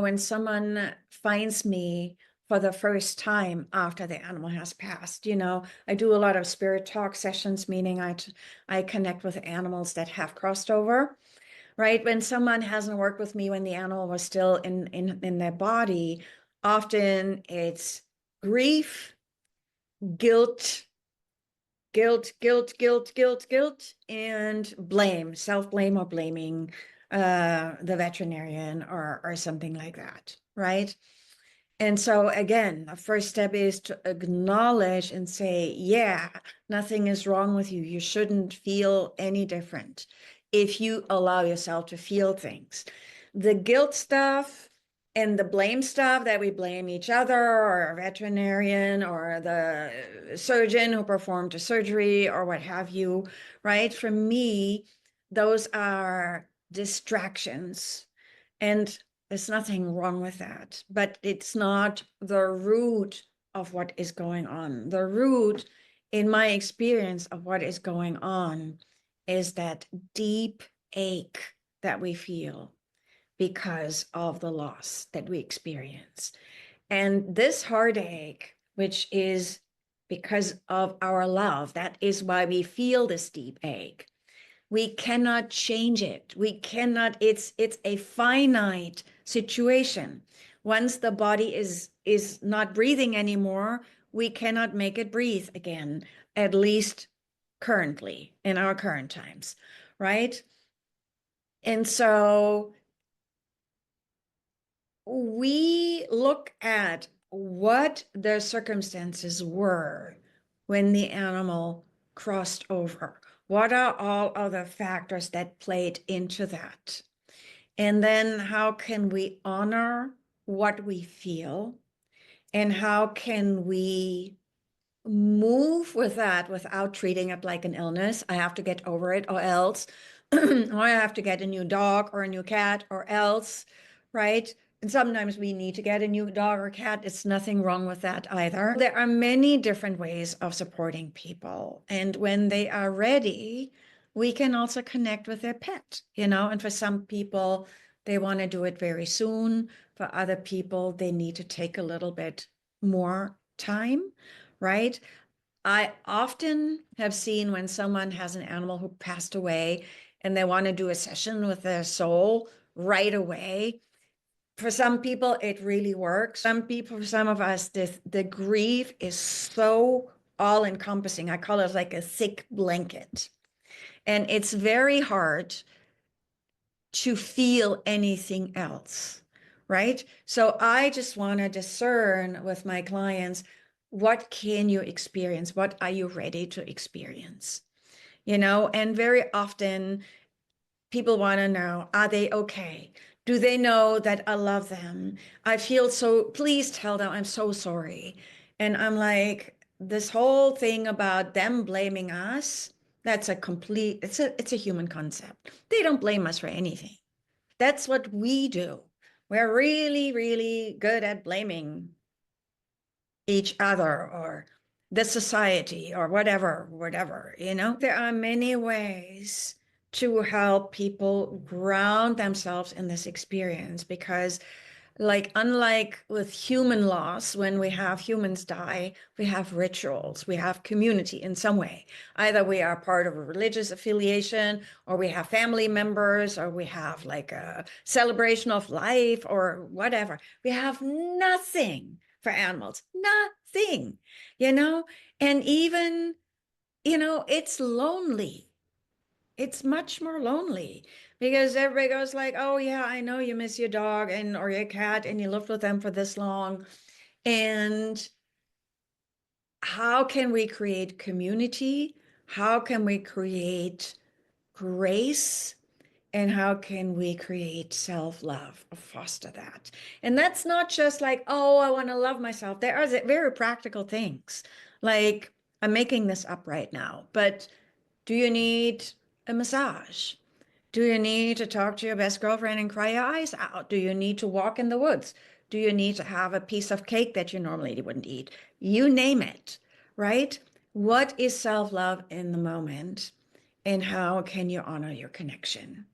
When someone finds me for the first time after the animal has passed, I do a lot of spirit talk sessions, meaning I connect with animals that have crossed over, right? When someone hasn't worked with me when the animal was still in their body, often it's grief, guilt, guilt, and blame, self-blame or blaming the veterinarian or something like that, right? And so again, the first step is to acknowledge and say, yeah, nothing is wrong with you. You shouldn't feel any different if you allow yourself to feel things. The guilt stuff and the blame stuff that we blame each other or a veterinarian or the surgeon who performed a surgery or what have you, right? For me, those are distractions. And there's nothing wrong with that, but it's not the root of what is going on. The root, in my experience of what is going on, is that deep ache that we feel because of the loss that we experience. And this heartache, which is because of our love, that is why we feel this deep ache. We cannot change it. We cannot, it's a finite situation. Once the body is not breathing anymore, we cannot make it breathe again, at least currently in our current times, right? And so we look at what the circumstances were when the animal crossed over. What are all other factors that played into that? And then how can we honor what we feel? And how can we move with that without treating it like an illness? I have to get over it, or else, or I have to get a new dog or a new cat, or else, right? And sometimes we need to get a new dog or cat. It's nothing wrong with that either. There are many different ways of supporting people. And when they are ready, we can also connect with their pet, and for some people, they want to do it very soon. For other people, they need to take a little bit more time, right? I often have seen when someone has an animal who passed away and they want to do a session with their soul right away. For some people, it really works. Some people, for some of us, the grief is so all encompassing. I call it like a thick blanket. And it's very hard to feel anything else, right? So I just want to discern with my clients, what can you experience? What are you ready to experience? And very often people want to know, are they okay? Do they know that I love them? I feel so, please tell them I'm so sorry. And I'm like, this whole thing about them blaming us, that's it's a human concept. They don't blame us for anything. That's what we do. We're really, really good at blaming each other or the society or whatever. There are many ways to help people ground themselves in this experience because unlike with human loss, when we have humans die, we have rituals, we have community in some way. Either we are part of a religious affiliation, or we have family members, or we have like a celebration of life or whatever. We have nothing for animals, nothing, you know? And even, it's lonely. It's much more lonely because everybody goes like, oh yeah, I know you miss your dog or your cat and you lived with them for this long. And how can we create community? How can we create grace? And how can we create self-love or foster that? And that's not just like, oh, I want to love myself. There are very practical things. Like, I'm making this up right now, but do you need a massage? Do you need to talk to your best girlfriend and cry your eyes out? Do you need to walk in the woods? Do you need to have a piece of cake that you normally wouldn't eat? You name it, right? What is self-love in the moment? And how can you honor your connection?